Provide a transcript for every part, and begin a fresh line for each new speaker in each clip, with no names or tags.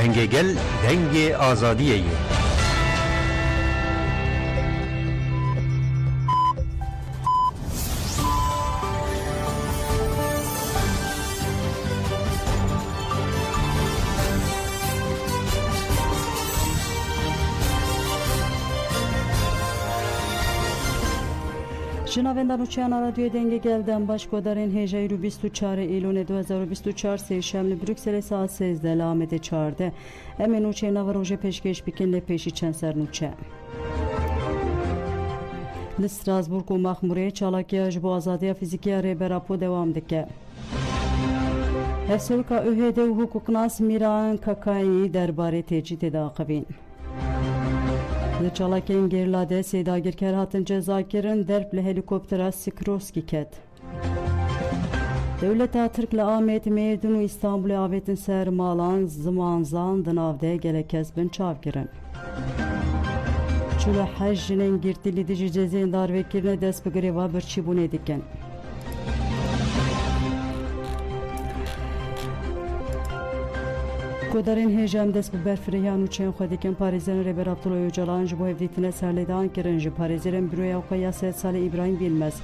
denge gel denge azadiye ye.
شنوندگان چنل رادیو دنگ گلدن باشگودارین هجای رو 24 ایلون 2024 سه‌شنبه بروکسل ساعت 13 لامد 14 امنوچه نوروز پیشکش بکن پیشی چند سرنوچه لستراسبورگ و مخموره چالاکی اجب آزادی فیزیکی ریبراپو دوام دکه هفسولکا اوهده و حقوقناس میران کاکایی درباره تجدید داقبین Çalakên Gerlade Sêdagirker hatin cezakirin derb li helikoptera Sikrovskî ket. Dewleta Tirk li Amed Mêrdin û İstanbulê avêtin ser malan zimanzan di navde gelek kes bin çavkirin. Çûla hej jinên girtî li dijî cezên darvekirine dest bi girêva birçîbûnê dikin. Kodarên hêjem dest bi berfirêyan û çên xwe dikin parêzerên Rêber Abdullah Öcalan ji bo hevdîtinê serlêdan kirin ji parêzerên Büroya xwe ya Sed Salê İbrahim Bilmez,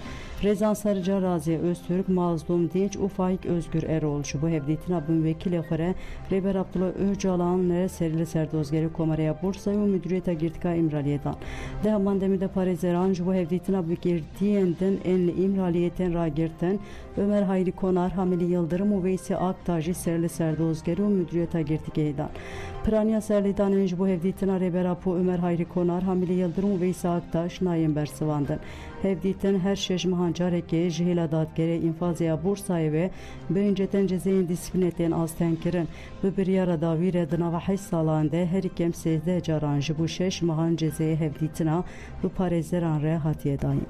Rezan Sercan Raziye Öztürk, Mazlum Dinç û Faik Özgür Erol ji bo hevdîtina binvekîlê xwe re Rêber Abdullah Öcalan re serî serdozgerî Komareya Bursayê û Müdüriyeta Girtika İmraliyê dan. Di heman demê de parêzeran ji bo hevdîtina bigirtiyên din ên li İmraliyê tên ragirtin Ömer Hayri Konar, Hamili Yıldırım û Veysi Aktaş jî serî serdozgerî û Müdüriyeta Girtikê dan. Piraniya serlêdanên ji bo hevdîtina Rêberapo Ömer Hayri Konar, Hamili Yıldırım û Veysi Aktaş nayên bersivandin. Hevdîtin her şeş mehan carekê ji hêla dadgerê înfazêya Bursayê ve birinci tên cezeyên dîsîplînê tên azten kirin. Bi biryara dawî re di nava 8 salan de herî kem 13 caran ji bo 6 mehan cezeyê hevdîtina bi parêzeran re hatiye dayîn.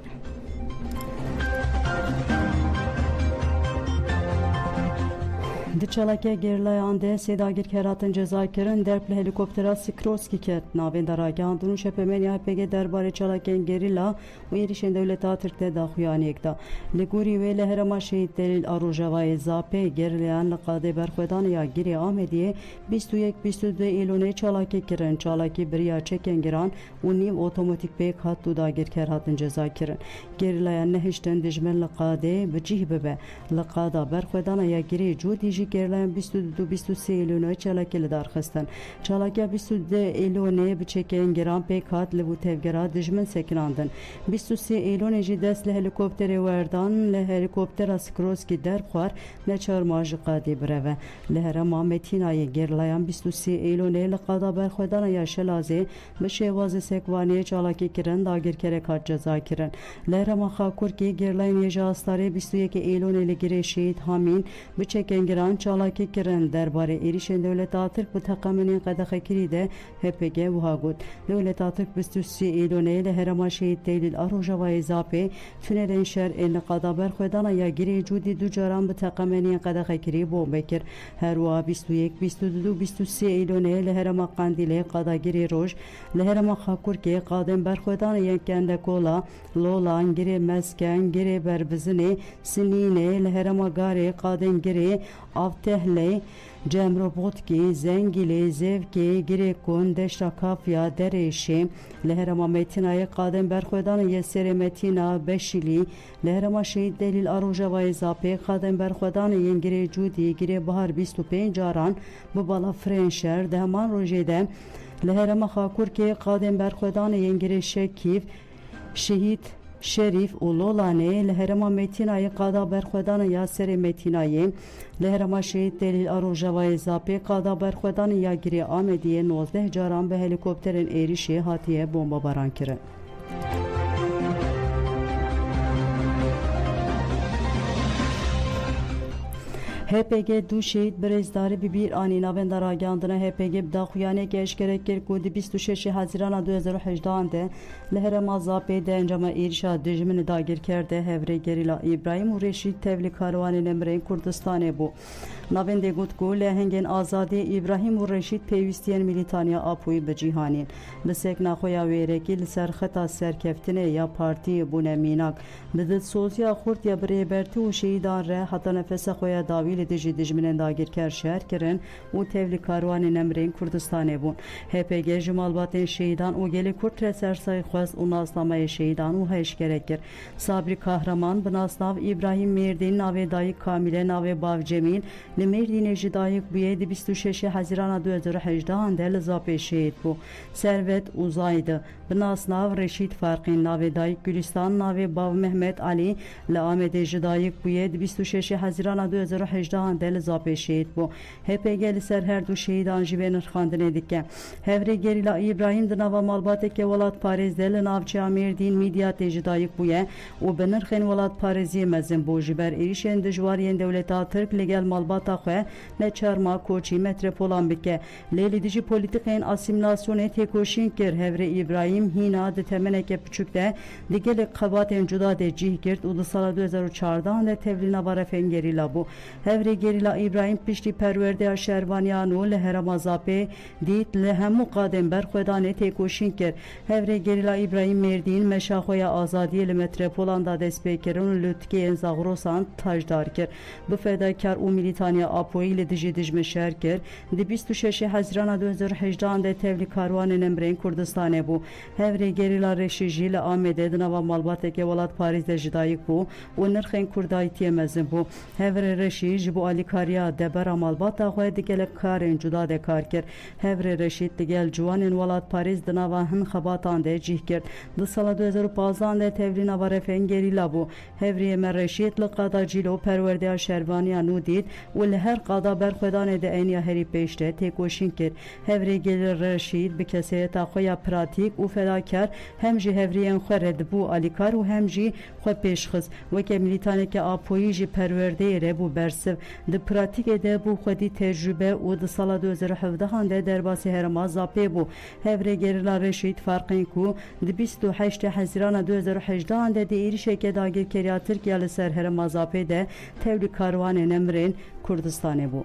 Di çalakê Gerlayan de Sêdagirker hatin cezakirin derb li helikoptera Sikrovskî ket. Navên daragihandin û şepemeniya HPG derbarê çalakên gerîla û êrişên Dewleta Tirk de daxuyaniyek da. Li gorî wê li herêma Şehîd Delîl a Rojavayê Zapê Gerlayan li qadê berxwedaniya Girê Amediyê 21-22 îlonê çalakî kirin. Çalakî biriya çekên giran û nîv otomatik pêk hat û dagirker hatin cezakirin. Gerlayan nehiştin dijmin li qadê bi cih bibe. Li qada berxwedaniya Girê Cûdî jî Gerlayan 22-23 îlonê çalakî li darxistin. Çalakiya 22 îlonê bi çekên giran pêk hat li vû tevgera dijmin sekinandin. 23 îlonê jî dest li helikopterê werdan li helikoptera Sikrovskî derxwar neçarma ji qadê bireve. Li herêma Metînayê Gerlayan 23 îlonê li qada berxwedaniya Şelazê bi şêwazê sekvaniyê çalakî kirin dagirkerek hat ceza kirin. Li herêma Xakurkî Gerlayan ji astarê 22 îlonê li Girê Şehîd Hamîn bi çekên giran çalakî kirin derbarê êrişên Dewleta Tirk bi teqemenên qedexekirî de HPG wiha got. Dewleta Tirk 23 îlonê li herêma Şehîd Delîl a Rojavayê Zapê tünelên şer ên li qada berxwedaniya Girê Cûdî du caran bi teqemenên qedexekirî bombe kir. Her wiha 21, 22, 23 îlonê li herêma Qandîlê qada Girê Roj li herêma Xakurkê qadên berxwedaniyên Kendekola, Lolan, Girê Mesken, Girê Berbizinê, Sinînê li herêma Garê qadên Girê Avtehlê, Cemrobotki, Zengilê, Zevkê, Girêkûn, Deşta Kafya, Derêşê, li herêma Metînayê qadên berxwedaniyê Serê Metîna Beşîlî, li herêma Şehîd Delîl a Rojavayê Zapê qadên berxwedaniyên Girê Cûdî, Girê Bihar 25 caran bi bala firên şer di heman rojê de li herêma Xakurkê qadên berxwedaniyên Girê Şekîv, Şehîd Şerîf û Lolanê li herêma Metînayê qada berxwedaniya Serê Metînayê, li herêma Şehîd Delîl a Rojavayê Zapê qada berxwedaniya Girê Amediyê 19 caran bi helikopterên êrişê hatiye bombabaran kirin. HPG du şehit birêzdarî bi bir anî navên daragihandina HPG bi daxuyanekê eşkere kir ku di 26 Hezîrana 2018 de li herêma Zapê de encama êrişa dijminê dagirker de hevrê gerîla İbrahim û Reşîd tevlî karwanên Emirên Kurdistanê bû. Navên de got ku lehengên azadî İbrahim û Reşîd pêwîstiyên Milîtaniya Apoyî bi cîhanîn. Bi sekna xwe ya wêrekî li ser xeta serkeftinê ya partiyê bûne mînak. Bi dilsoziya xurt ya birêbertî û şehîdan re heta nefesa xwe ya dawî li dijî dijminên dagirker şer kirin û tevlî karwanên Emrên Kurdistanê bûn. HPG ji malbatên şehîdan û gelê Kurd re sersayî xwest û nasnamayê şehîdan û hejgerek kir. Sabri Kahraman bi nasnav İbrahim Mêrdîn navê dayîk Kamîle navê bav Cemîl li Mêrdînê jî dayîk bûye di 26 Hezîrana 2018 de li Zapê şehîd bû. Servet Uzaydı bi nasnav Reşîd Farqîn navê dayîk Gülistan navê bav Mehmet Ali li Amedê jî dayîk bûye di 26 Hezîrana 2018 de li Zapê şehîd bû. HPG li ser her du şehîdan jî vê nirxandinê dike. Hevrê gerîla İbrahim di nava malbateke welat Parêz de li navçeya Mêrdîn Midyatê jî dayîk bûye û bi nirxên welat Parêziyê mezin bû. Ji ber êrişên dijwariyên dewleta Tirk li gel malbata xwe neçarma koçî metropolan bike. Lê li dijî polîtikên asîmilasyonê têkoşîn kir. Hevrê İbrahim hîna di temeneke piçûk de di gelek qebatên cuda de cih girt û di sala 2014 de tevlî nava refên gerîla bû. Hevrê gerîla İbrahim piştî perwerdeya şervaniyan û li Herêma Zapê dît li hemû qadên berxwedanê têkoşîn kir. Hevrê gerîla İbrahim Mêrdîn meşaxweya azadiyê li metropolan da dest pê kirin û li tikeyên Zagrosan tajdar kir. Bi fedakar û milîtaniya Apoyî li dijî dijmin şer kir. Di 26 Hezîrana 2018 de tevlî karwanên Emrên Kurdistanê bû. Hevrê gerîla Reşî jî li Amedê di nava malbateke welat Parîz de jî dayîk bû û nirxên kurdayîtiyê mezin bû. Hevrê Reşîd ji bo alîkariya debera malbata xwe di gelek karên cuda de kar kir. Hevrê Reşîd di gel ciwanên welat Parîz di nava hin xebatan de cih girt. Di sala 2015 de tevlî nava refên gerîla bû. Hevrê Emer Reşîd li qada Cîlo perwerdeya şervaniya nû dît û li her qada berxwedanê de eniya herî pêş de têkoşîn kir. Hevrê gelê Reşîd bi keseyeta xwe ya pratîk û fedakar hem jî hevriyên xwe re dibû alîkar û hem jî xwe pêşxiz. Weke milîtaneke Apoyî jî perwerdeyê re bû bersiv. Di pratîkê de bû xwedî tecrübe û di sala 2017 de derbasî Herêma Zapê bû. Hevrê gerîla Reşîd Farqîn ku di 28 Hezîrana 2018 de di êrişeke dagirkeriya Tirkiye li ser Herêma Zapê de tevlî karwanên Emrên Kurdistanê bû.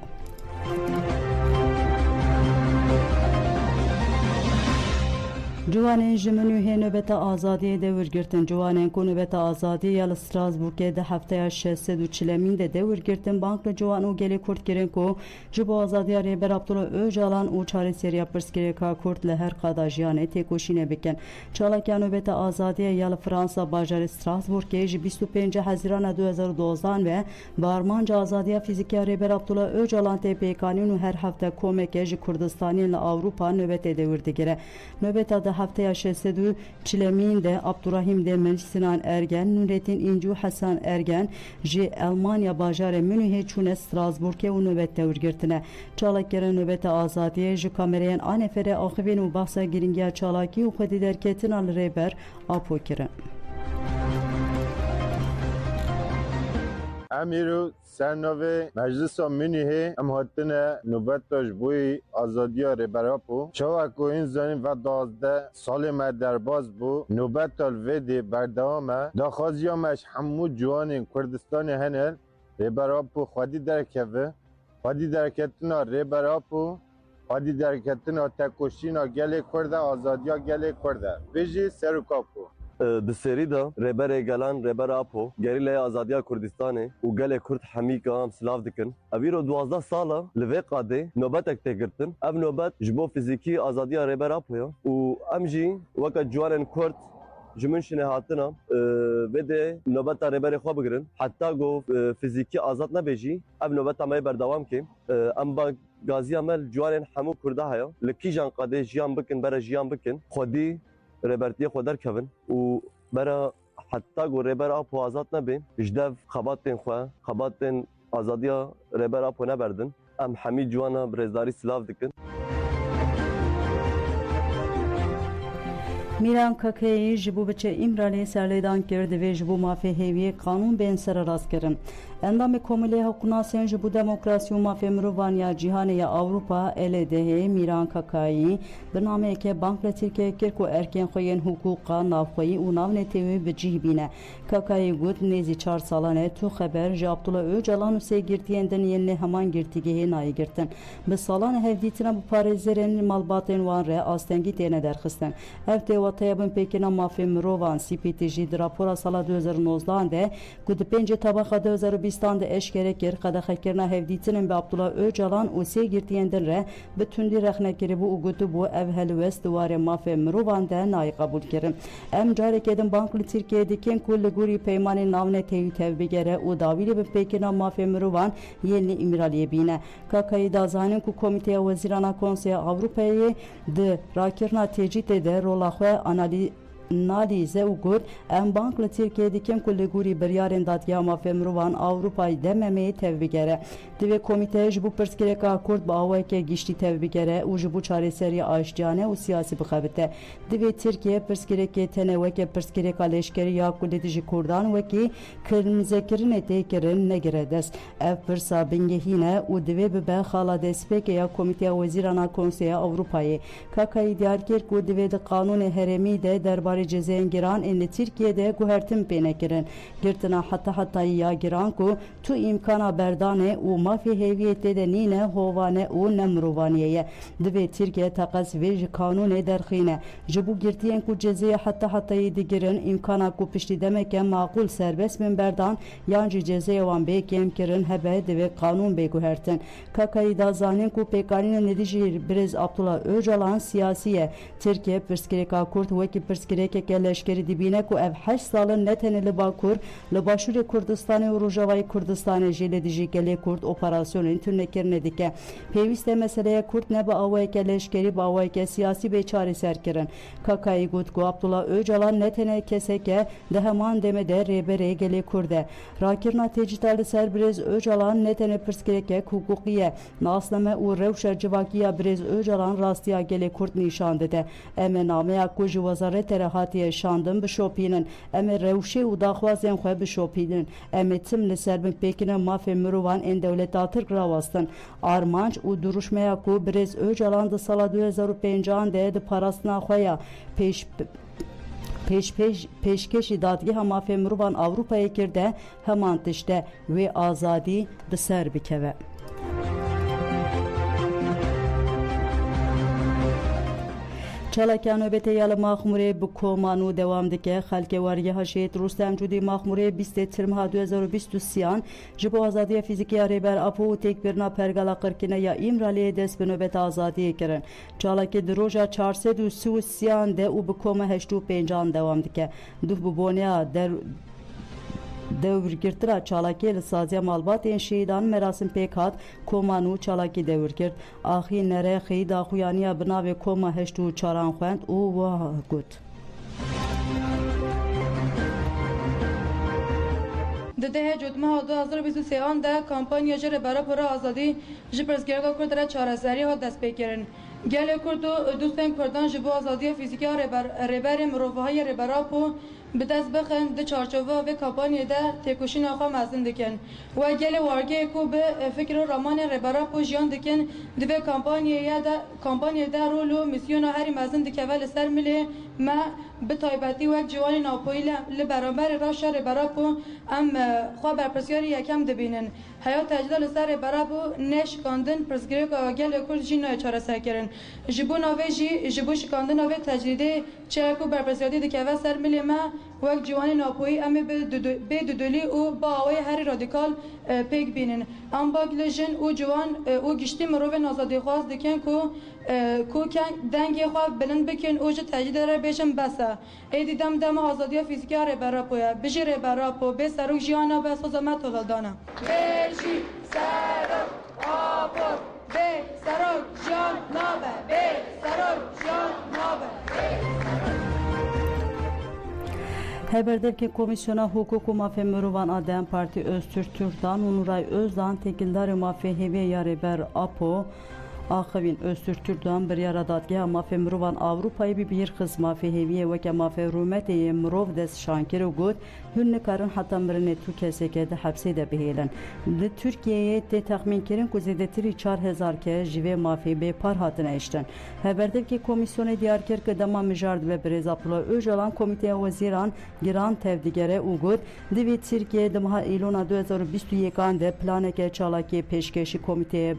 Ciwanên ji Minûhê nöbeta azadiyê de wergirtin. Ciwanên ku nöbeta azadiyê ya li Strasbourgê di hefteya 640 de wergirtin. Bank li ciwan û gelê Kurd kirin ku ji bo azadiya Rêber Abdullah Öcalan û çareseriya pirsgirêka Kurd li her qada jiyanê têkoşînê bikin. Çalakiya nöbeta azadiyê ya li Fransa bajarê Strasbourgê ji 25 Hezîrana 2012 ve barmanca azadiya fîzikiya Rêber Abdullah Öcalan tê pêkanîn û her hefte komeke ji Kurdistanên li Awropa nöbetê de werdigire. Nöbeta de haftaya 640 de Abdurrahim Demir, Sinan Ergen, Nurettin İnci Hasan Ergen ji Almanya bajarê Münihê çûne Strasbourgê û nöbette wergirtine. Çalakgera nöbeta azadiyê ji kamereyên a neferê axivên û behsa giringiya çalakî û xwedî derketina li Rêber Apo kirin.
Amiru Sernove Meclisa Münihê em hatine nûbeta ji bo azadiya Rêberapo. Çawa ku in zanîn ve 12 salê me derbas bû, nûbeta li vê dê berdewam e. Daxwaziya me ji hemû ciwanên Kurdistanê hene Rêberapo xwedî derkeve. Xwedî derketina Rêberapo, xwedî derketina tekoşîna gelê Kurd e, azadiya gelê Kurd e. Vê jî serokapû.
Di serî de rêberê gelan Rêber Apo gerîleya azadiya Kurdistanê û gelê Kurd hemîka em silav dikin. Evîro 12 sala li vê qadê nobetek tê girtin. Ev nobet ji bo fîzîkî azadiya Rêber Apoya û em jî weke ciwanên Kurd ji min şinê hatina vê dê nobeta rêberê xwe bigirin. Heta got fîzîkî azad nebe jî ev nobeta me berdewam ke. Em ba gaziya me ciwanên hemû Kurda heye. Li kîjan qadê jiyan bikin bere jiyan bikin. Xwedî rêbertiyê xwe derkevin û bera heta got Rêber Apo azad nebe ji dev xebatên xwe, xebatên azadiya Rêber Apo neberdin. Em hemî ciwana bi rêzdarî silav dikin.
Miran Kakayê ji bo biçe İmralı'yê serlêdan kir divê ji bo mafê hêviyê qanûn bên sererast kirin. Endamê Komîlê Hewqnasên ji bo demokrasî û mafê mirovan ya cîhanê ya Awropa LDH'ye Miran Kakayê bi nameyeke Bank li Tirkiye kir ku erkên xwe yên hukûqa navxweyî û navnetê wê bi cih bîne. Kakayê got nêzî 4 salan e tu xeber ji Abdullah Öcalan û sêgirtiyên din yên heman girtîgehê nayê girtin. Bi salan hevdîtina bu parêzerên malbatên wan re astengî têne derxistin. Ev Vataya bin Pekina Mafê Mirovan CPTG di rapora sala 2019 de ku di 5 tabaxa 2020 de eşkere kir qedexekirina hevdîtinên bi Abdullah Öcalan û sê girtiyên din re bi tundî rexnekirî bû û gotibû ev helwest warê mafê mirovan de nayê qebûl kirin. Em carekê din bank li Tirkiye dikin ku li gorî peymanên navne têwî tevbigere û dawîrê bi pêkina mafê mirovan yên li İmiraliyê bîne. Kakayî da zanin ku Komîteya Wezîrana Konseya Avrupayê di rakirina têcîtê de rola xwe analize û got em bank li Tirkiye dikin ku li gorî biryarên dadgeha mafê mirovan Avrupayê de memeyê tevbigere. Divê komîteyê ji bo pirsgirêka Kurd bi awayekê giştî tevbigere û ji bo çareseriya aştiyane û siyasî bixebite. Divê Tirkiye pirsgirêkê tenê weke pirsgirêka leşkerî ya ku li dijî Kurdan wekî kirmizekirinê tê kirin negire dest. Ev pirsa bingehîne û divê bibe xala destpêkê ya Komîteya Wezîrana Konseya Avrupayê. Kakayî diyar kir ku divê di qanûnê herêmî de derbarê cezayên giran ên li Tirkiye'de guhertin pê nekirin. Girtina hetayî ya giran ku tu îmkana berdanê û mafê hêviyê tê de nîne hovane û ne mirovaniyê ye. Divê Tirkiye teqes vê ji kanûnê derxîne. Ji bo girtiyên ku cezayê hetayî digirin îmkana ku piştî demeke maqûl serbest bin berdan yan jî cezayê wan bê kêm kirin hebe divê kanûn bê guhertin. Kakayî da zanîn ku pêkanînên li dijî Birêz Abdullah Öcalan siyasî ye. Tirkiye pirsgirêka Kurd wekî pirsgirêkeke leşkerî dibîne ku ev 8 salin ne tenê li Bakur, li Başûrê Kurdistanê û Rojavayê Kurdistanê jî li dijî gelê Kurd operasyonên tûnekirinê dike. Pêwîst e meseleye Kurd ne bi awayeke leşkerî bi awayeke siyasî bê çareser kirin. Kakayî got ku Abdullah Öcalan ne tenê kesek e di heman demê de rêberê gelê Kurd e. Rakirina têcîta li ser Birêz Öcalan ne tenê pirsgirêkek hukukî ye. Nasleme û rewşa civakiya Birêz Öcalan rastiya gelê Kurd nîşan dide. Em ê nameya ku ji wezareta re hatiye şandin bişopînin. Em ê rewşê û daxwazên xwe bişopînin. Em ê tim li ser bin pêkina mafê mirovan ên dewleta Tirk rawastin. Armanc û duruşmeya ku Birêz Öcalan di sala 2005 de di parastina xwe ya pêşkêşî dadgeha mafê mirovan Avrupayê kir de heman tişte wê azadî di ser bikeve. Çalakya nöbetê ya li Maxmûrê bi Komanû dewam dike. Xelkê wergeha Şehîd Rûstem Cûdî Maxmûrê 20 Tirmiha 2023 ji bo azadiya fîzîkî ya rêber Apo û têkbirina pergala qirkîne ya İmraliyê dest bi nöbeta azadiyê kirin. Çalakê di roja 433 de û bi koma 85 dewam dike. Duh bi boniya Dewrgirtira çalakê li saziya malbatên şehîdan merasim pêk hat Komanû çalakî dewrgirt. Axî nerexî daxuyaniya bi navê koma 84 xwend û wa got.
Di dehê cotmeha 2023 de kampanya ji rêberapora azadî ji pirsgirêka Kurd re çareserî hat destpêkirin. Gelê Kurd û dûstên Kurdan ji bo azadiya fîzîkî ya rêberên mirovahiyê rêberapo bi dest bixin di çarçova vê kampanyayê de têkoşîna xwe mezin dikin. We gelê wargeyê ku bi fikr û ramanên rêberapo jiyan dikin di vê kampanyayê de rol û misyona herî mezin dikeve li ser milê me bi taybetî wek ciwanên Apoyî li beraberê reşa rêberapo em xwe berpirsyarî yekem dibînin. Heya tecda li ser rêberapo nê şikandin pirsgirêka gelê Kurd jî nayê çareserkirin. Ji bo navê jî ji bo şikandina vê tecrîdê çi ku berpirsyarî dikeve ser milê me wek ciwanên Apoyî em ê bê dudulî û bi awayê herî radîkal pêk bînin. Em bak li jin û ciwan û giştî mirovên azadîxwaz dikin ku dengê xwe bilind bikin û ji tecrîdê re bêjin bes e. Êdî dema azadiya fîzîkî ya rêberapo ye. Bijî rêberapo bê serok jiyana be soza me toveldana. Bêjî serok Apo bê serok jiyan nabe. Bê serok jiyan nabe.
Heberdevki Komisyona Hukuk û Mafê Mirovan a DEM Partî Öztürk Türkdan û Nuray Özdan têkildarê mafê hêviyê ya rêber Apo axivîn Öztürk Türkdan biryara dadgeha mafê mirovan Avrupayê bi bir xis mafê hêviyê weke mafê rûmetê yê mirov dest şankir û got hûn nikarin heta mirinê tu keseke di hepsê de bihêlin. Li Tirkiyeyê tê texmînkirin ku zêdetirî 4000 kes ji vê mafê bêpar hatine eştin. Heberdevkê Komisyonê diyar kir ku dema mijar dibe Birêz Abdullah Öcalan Komîteya Wezîran giran tevdigere û got divê Tirkiye di meha Îlona 2021 de planeke çalakiyê pêşkêşî Komîteyê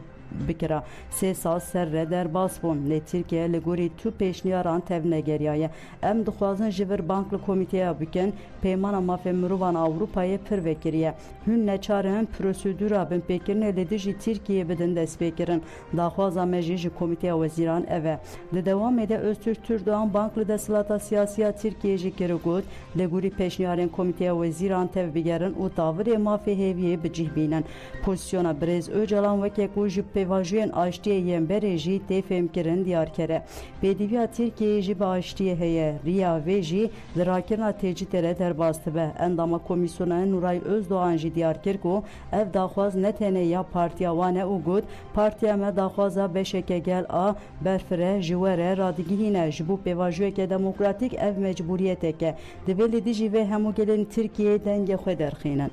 bikira. 3 sal ser re derbas bûn. Lê Tirkiye li gorî tu pêşniyaran tevne geriyaye. Em dixwazin ji vir bankli komîteya bikin peymana mafê mirovan Avrupayê pir vekiriye. Hûn neçarin prosedûra bin pêkirinê li dijî Tirkiye bidin destpêkirin. Daxwaza me jî ji komîteya wezîran ev e. Di dewamê de Öztürk Türkdoğan bank li desthilata siyasiya Tirkiye jî kir got li gorî pêşniyarên komîteya wezîran tev bigerin û tavırê mafê hêviyê bicih bînin. Pozisyona Birêz Öcalan weke ku ji pêvajiyên aştiyê yên berê jî tê fêmkirin diyar kere. Pêdiviya Tirkiyeyê jî bi aştiyê heye. Riya vê jî li rakirina têcîtê re derbas dibe. Endama Komîsyona Nuray Özdoğan jî diyar kir ku ev daxwaz ne tenê ya partiya wan e û got partiya me daxwaza beşeke gel a berfire ji we re radigihîne ji bo pêvajiyeke demokratîk ev mecbûriyetek e. Divê li dijî vê hemû gelên Tirkiyeyê dengê xwe derxînin.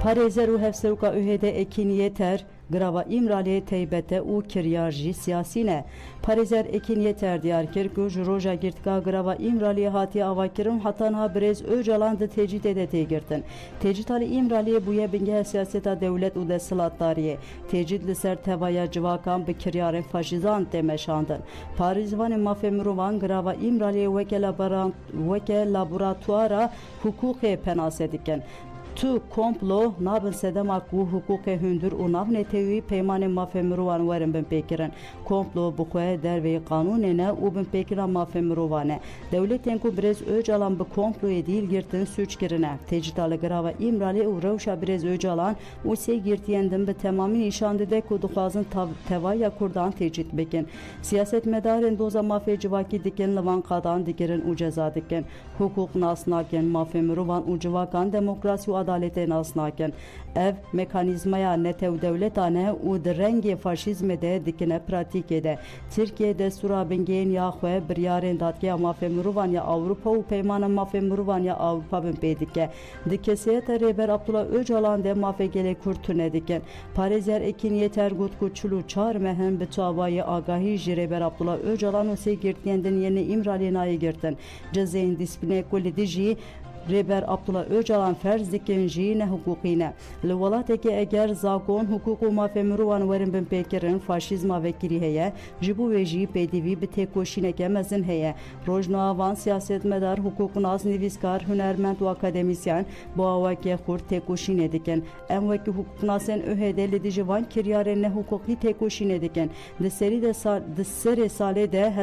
Parêzer û hevseroka ÜHD Ekin Yeter grava İmraliye teybete û kiryar jî siyasî ne. Parêzer Ekin Yeter diyar kir ku ji roja girtika grava İmraliye hatiye avakirin hatanha Birêz Öcalan di tecîdê de têgirtin. Tecîd alî İmraliye bûye bingeha siyaseta dewlet û desthilatdariyê. Tecîd li ser tevaya civakan bi kiryarên faşîzan tê meşandin. Parêzvanên mafê mirovan grava İmraliye weke laboratuara hukûkê penase dikin. Tu komplo nabin sedema ku hukukê hundir û nav netewî peymanên mafê mirovan werin bin pêkirin. Komplo bi xwe derveyê qanûnê ne û bin pêkira mafê mirovan e. Dewletên ku Birêz Öcalan bi komployê dîl girtin sûç kirine. Tecîda li grava İmralî û rewşa Birêz Öcalan û sê girtiyên din bi temamî nîşan dide ku dixwazin tevaya Kurdan tecîd bikin. Siyasetmedarên doza mafê civakî dikin li van qadan digirin û ceza dikin. Hukuk nas nakin mafê mirovan û civakan demokrasî û adaletê nas nakin. Ev mekanîzmaya netew dewleta ne û di rengê faşîzmê de dikine pratikê de. Tirkiye destûra bingehên ya xwe biryarên dadgeha mafê mirovan ya Avrupa û peymana mafê mirovan ya Avrupa bin pê dike. Di kesiyeta rêber Abdullah Öcalan de mafê gelê Kurd tune dikin. Parêzer Ekin Yeter got ku çil û çar mehin bi çavayê agahî ji rêber Abdullah Öcalan û sê girtiyên din yeni İmraliyê nayê girtin. Cezayên dîsîplinê ku li dijî rêber Abdullah Öcalan ferz dikin jî ne hukukî ne. Li welatekê eger zakon hukuk û mafê mirovan werin bin pêkirin faşîzma vekirî heye, ji bo wê jî pêdivî bi têkoşîneke mezin heye. Rojnavan siyasetmedar, hukuknaz, nivîskar, hunermend û akademisyen bu awakê xurt têkoşînê dikin. Em wekî hukuknasên ÜHD li dijî van kiryarên ne hukukî têkoşînê dikin. Di serê salê de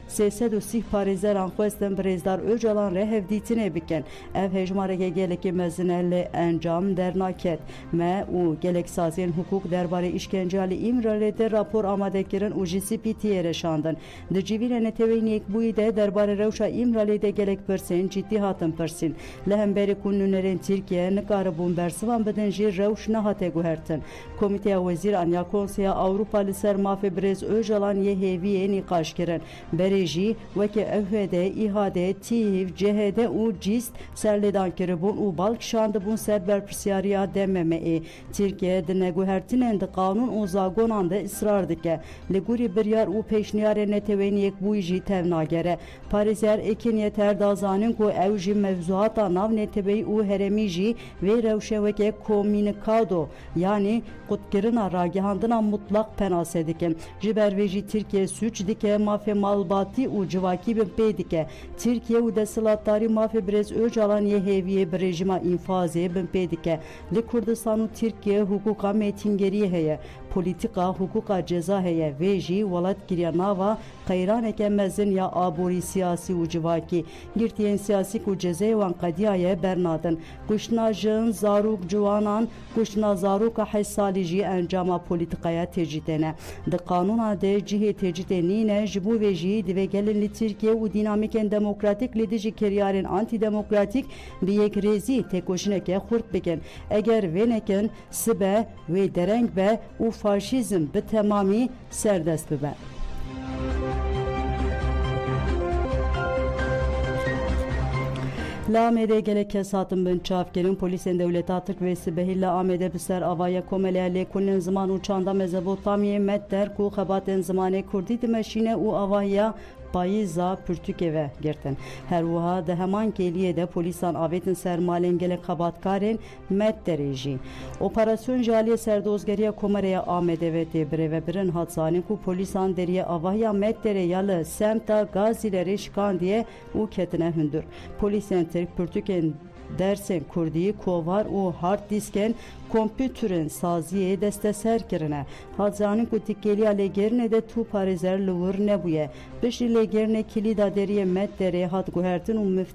1330 parêzeran xwestin Birêzdar Öcalan re hevdîtinê bikin. Ev hejmareke gelekî mezin li encam dernaket me û geleksaziyên hukuk derbarê îşkence alî İmralê de rapor amadekirin û jî CPT'ye reşandin. Di civînê netewên yekbûyî de derbarê rewşa İmralê de gelek pirsên cidî hatin pirsîn. Li hemberî ku nûnerên Tirkiye nikaribûn bersivan bidin jî rewş nehate guhertin. Komîteya Wezîran ya Konseya Avrupa li ser mafê Birêz Öcalan yê hêviyê nîqaş kirin. Berê jî weke ÜHD, İHAD, TİV, CHD û CİST serlêdan kiribûn û balkişandibûn ser berpirsyariya DMME. Tirkiye di neguhertinên di qanûn û zagonan de israr dike. Li gorî biryar û pêşniyarên netewên yekbûyî jî tev nagere. Parêzer Ekin Yeter da zanin ku ew jî mevzuata nav neteweyî û heremî jî vê rewşe weke komînikado yanî qutkirina ragihandina mutlak penase dikin. Ji ber vê jî Tirkiye sûç dike mafê malbatî û civakî bin pê dike. Tirkiye û desthilatdarî mafê Birêz Öcalan yê hêviyê bi rejima înfazê bin pê dike. Li Kurdistan û Tirkiye hukuka mêtîngerî heye. Politika hukuka ceza heye. Vê jî welatgiriya nava qeyraneke mezin ya aborî siyasî û civakî. Girtiyên siyasî ku cezayê wan qediyaye bernadin. Kuştina jin, zarok, ciwanan, kuştina zaroka 8 salî jî encama polîtikaya tecîdê ne. Di qanûna de cihê tecîdê nîne ji bo vê jî divê gelin li Tirkiye û dînamîkên demokratîk li dijî kiryarên antidemokratik bi yekrêzî têkoşîneke xurt bikin. Eger vê nekin sibe wê dereng be û faşîzm bi temamî serdest bibe. Li Amedê gelek kes hatin bin çavkirin polîsên dewleta Tirk ve Sibehî li Amedê bi ser avaya komeleya lêkolên ziman û çanda Mezopotamiyê met der ku xebatên zimanê Kurdî dimeşîne û avaya payîza Pirtûkê girtin. Her wiha di heman kêliyê de polîsan avêtin ser malên gelek xebatkarên Medterê jî. Operasyon ji aliyê serdozgeriya Komereya Amedê ve tê birêvebirin hat zanîn ku polîsan deriye avahiya Medterê ya li semta Gazîlerê şikandiye û ketine hundir. Polîsên Tirk Pirtûkên dersên Kurdî, kovar û hard diskên kompûterên saziyê desteser kirine. Hat zanîn ku tîkeliya lêgerînê de tû parêzer li wir nebûye. Piştî lêgerînê kilîda deriyê Medterê hat guhertin û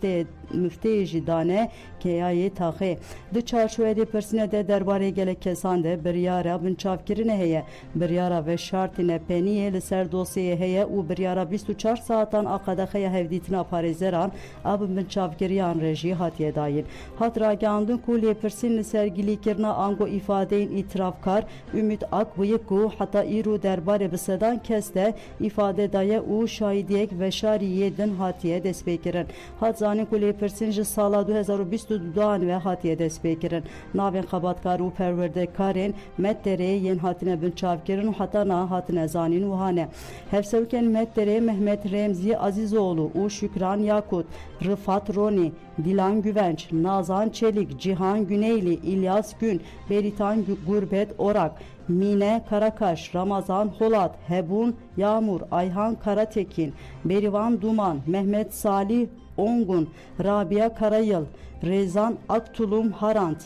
müfteyê jî dane keyayê taxê. Di çarçoveyê pirsînê de derbarê gelek kesan de biryara binçavkirinê heye. Biryara ve şartîne peniyê li ser dosyayê heye û biryara 24 saatan a qedexeya hevdîtina parêzeran a binçavkiriyan re jî hatiye dayîn. Hat ragihandin ku lêpirsîn li ser gilîkirina ango îfadeyên îtirafkar Ümit Akbıyık ku heta îro derbarê bi sedan kes de îfade daye û şahidiyek veşariyê din hatiye destpêkirin. Hat zanîn ku lêpirsîn ji sala 2022 ve hatiye destpêkirin. Navên xebatkar û perwerdekarên Medterê yên hatine binçavkirin û heta na hatine zanîn wiha ne. Hevsevkên Medterê Mehmet Remzî Azîzoğlu û Şükran Yakut, Rıfat Roni, Dilan Güvenç, Nazan Çelik, Cihan Güneyli, İlyas Gün, Beritan Gurbet Orak, Mine Karakaş, Ramazan Holat, Hebun Yağmur, Ayhan Karatekin, Berivan Duman, Mehmet Salih Ongun, Rabia Karayıl, Rezan Aktulum Harant,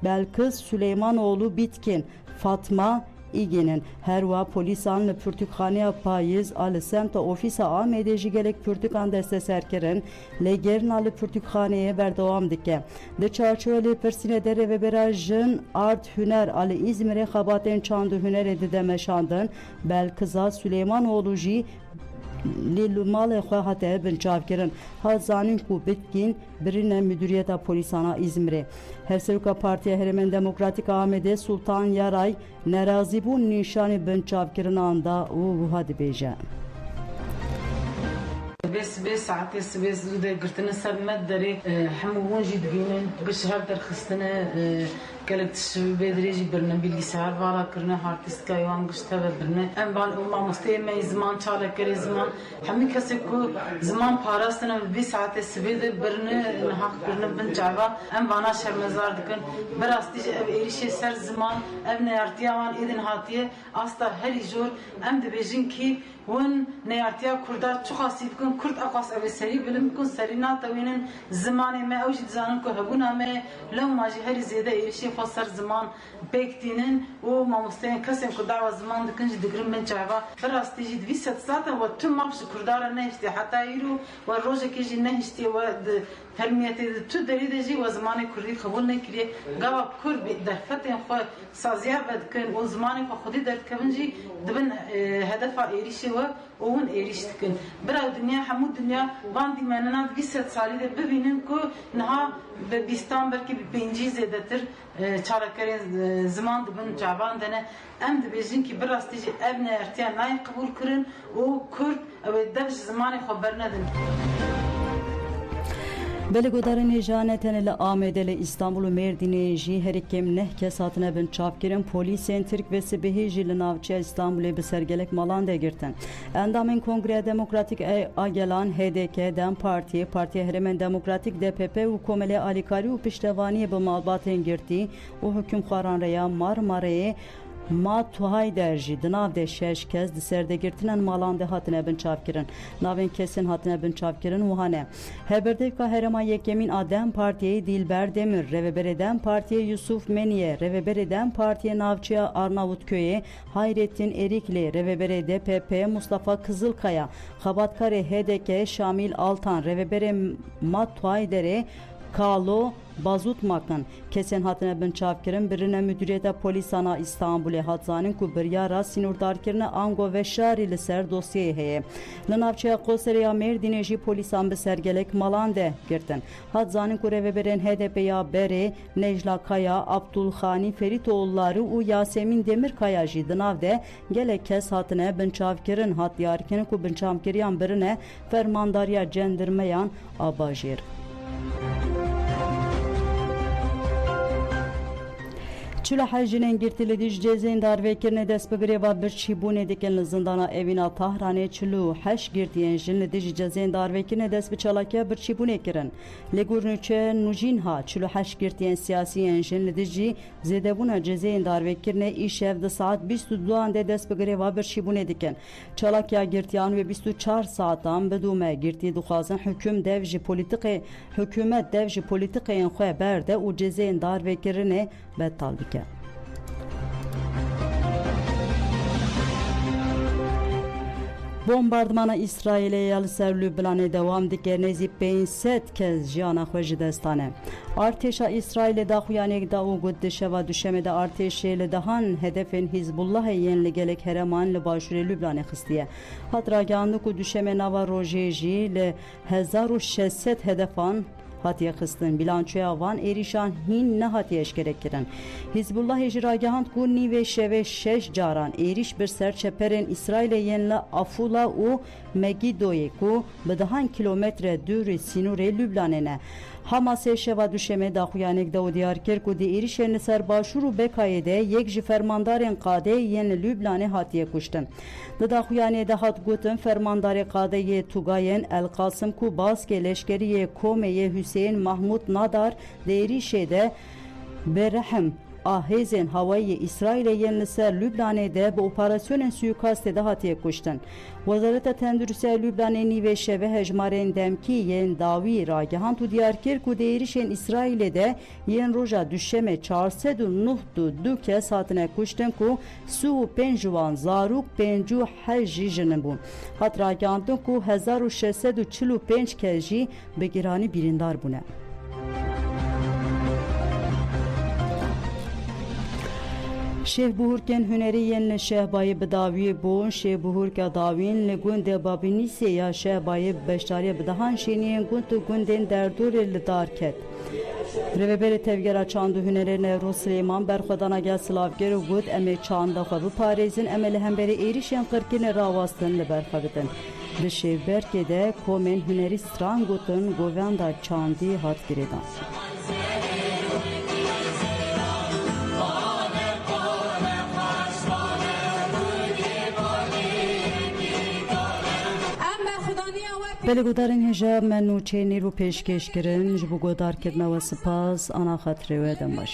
Belkıs Süleymanoğlu Bitkin, Fatma İginin herwa polisan li Pirtûkxaneya Payîz a li semta ofîsa Amedê jî gelek Pirtûkan desteserkirin lêgerîna li Pirtûkxaneyê berdewam dike. Di çarçoya lêpirsînê de rêvebera jin art huner a li İzmirê xebatên çand û hunerê dide meşandin. Belkıza Süleymanoğlu jî li malê xwe hate binçavkirin. Hat zanîn ku Bitkin birine müdüriyeta polîsana İzmirê. Hevsevka Partiya Herêmên Demokratîk a Amedê Sultan Yaray nerazîbûn nîşanê binçavkirinan da û wiha dibêje.
Bê saetê sibê zû de girtine ser Medderê hemû wan jî dibînin bişhev derxistine gelek tişbê dirê jî birine bilgisayar vala kirine harddiskayê wan gişte ve birine em van û mamosteyê me ziman çalakerê ziman hemî kesek ku ziman parastine bê saetê sibê de birine niha kirine binçava em vana şermezar dikin. Bir rastî jî ev êrişê ser ziman ev neyartiya wan êdin hatiye asta herî jor em dibêjin ki ون نيارتيا كردار تخاصي بكون كرد أقاس أبي سري بلم بكون سرينا توينن زمان ما أوجد زانن كهبونا ما لو ما جهري زيادة إيشي فصر زمان بيكتينن وما مستين كسم كدعوة زمان دكنج دقرم من جعبا فراستي جد بيست ساعة وتم ما بش كردار نهشتي حتى يرو والروجة كيجي نهشتي ود هرميتي تو دري دجي وزمان كردي قبول نكري قوا كرد بدفتن خو سازيا بدكن وزمان خودي درد كبنجي دبن هدف إيريشي وون eriştikin. Bira dünya hamu dünya bandi menena 20 salide bibinin ku naha ve bistan belki bir penci zedetir çarakerin zaman dibin caban dene em dibêjin ki bir rastici ev ne ertiya nay kabul kirin û Kurd ew devj zimanê xwe bernedin.
Belgodarên janetên li Amedê li İstanbul û Mêrdînê jî herîkem neh kes hatine binçavkirin polîsên Tirk ve sibehî jî li navçeya İstanbulê bi sergelek malan de girtin. Endamên Kongreya Demokratîk a gelan HDK, Dem Partiye, Partiya Herêmên Demokratîk DPP û Komelê Alîkarî û piştevaniyê bi malbatên girtî û hukûmxwaran Rêya Marmareyê Ma Tuhay derjî di nav de 6 kes di serdegirtinen malan de hatine binçavkirin. Navên kesên hatine binçavkirin wiha ne. Heberdevka Herêma Yekemîn a Dem Partiyê Dilber Demir, Rêveberê Dem Partiyê Yusuf Meniye, Rêveberê Dem Partiyê Navçeya Arnavutköyê Hayrettin Erikli, Rêveberê DPP Mustafa Kızılkaya, Xebatkarê HDK Şamil Altan, Rêveberê Ma Tuhay derê Kalo Bazut Makın kesen hatine binçavkirin birine müdüriyete polisana İstanbul'e hatzanin ku biryara sinurdarkirine ango ve şari li ser dosyayê heye. Li navçeya Qosereya Mêrdînê jî polisan bi sergelek malan de girtin. Hatzanin ku rêveberên HDP'ya Berê, Necla Kaya, Abdulxani Feritoğulları û Yasemin Demirkaya jî di nav de gelek kes hatine binçavkirin hat diyarkirin ku binçavkiriyan birine fermandariya cendirmeyan abajîr. Çula hajinin girtili diş cezin darvekirne dest bi greva birçîbûnê dikin li zindana evîna Tahranê çilû heş girtiyên jin li dijî cezên darvekirne dest bi çalakiya birçîbûnê kirin. Lê gurnûçe Nûjînha çilû heş girtiyên siyasî jin li dijî zêdebûna cezeyên darvekirne îşev di saet 22 de dest bi greva birçîbûnê dikin. Çalakiya girtiyan wê 24 saatan bidûme girtî dixwazin hükûmet dev ji polîtikeyên xwe berde û cezeyên darvekirinê betal bike. Bombardmana İsrailê ya li ser Lübnanê dewam dike nêzî 500 kes jiyana xwe ji dest dane. Artêşa İsrailê daxuyanek da û got di şeva duşemê de artêşê li dehan hedefên Hizbullahê yên li gelek hereman li başûrê Lübnanê xistiye. Hat ragihandin ku duşemê nava rojê jî li 1600 hedefan hatiye xistin. Bilançoya van êrîşan hîn nehatiye eşkerek kirin. Hizbullahê jî ragihand ku nîvê şevê 6 caran êrîş bir ser çeperên İsrailê yên li Afula û Megiddoyê ku bi dehan kilometre dûrê sînorê Lübnanê ne. Hamasê şeva duşemê daxuyanek da û diyar kir ku di êrişên li ser başûr û Bekayê de yek ji fermandarên qadê yên li Lübnanê hatiye kuştin. Di daxuyanê de hat gotin fermandarê qadeyê Tugayên El Qasim ku baskê leşkeriyê Komeyê Hüseyin Mahmud Nadar di êrişê de berehim ahêzên hawayê İsrailê yên li ser Lübnanê de bi operasyonên suikastê de hatiye kuştin. Wezareta Tendurustiya Lübnanê nîvê şeve hejmarên demkî yên dawî ragihand û diyar kir ku di êrişên İsrailê de yên roja duşemê 492 kes hatine kuştin ku 35 wan zarok 58 jî jinin bûn. Hat ragihandin ku 1645 kes jî bi giranî birîndar bûne. Şêhbuhurkên hunerî yên li Şehbayê bi dawiyê bûn. Şêhbuhurka dawîn li gundê Babînîsê ya Şehbayê bi beşdariya bi dehan şêniyên gund û gundên derdorê li dar ket. Rêveberê tevgera çand û hunerê Newroz Silêman berxwedana gel Silavger û got em ê çanda xwe biparêzin, em ê li hemberî êrişên qirkînê rawastin li ber xwe bitin. Di Şêvberkê de komên hunerî stran gotin govenda çandî hat girêdan. Belêgudarên hêja me nûçeyê nîr û pêşkêş kirin ji bo guhdarkirina we spas ana xatirê we dem baş.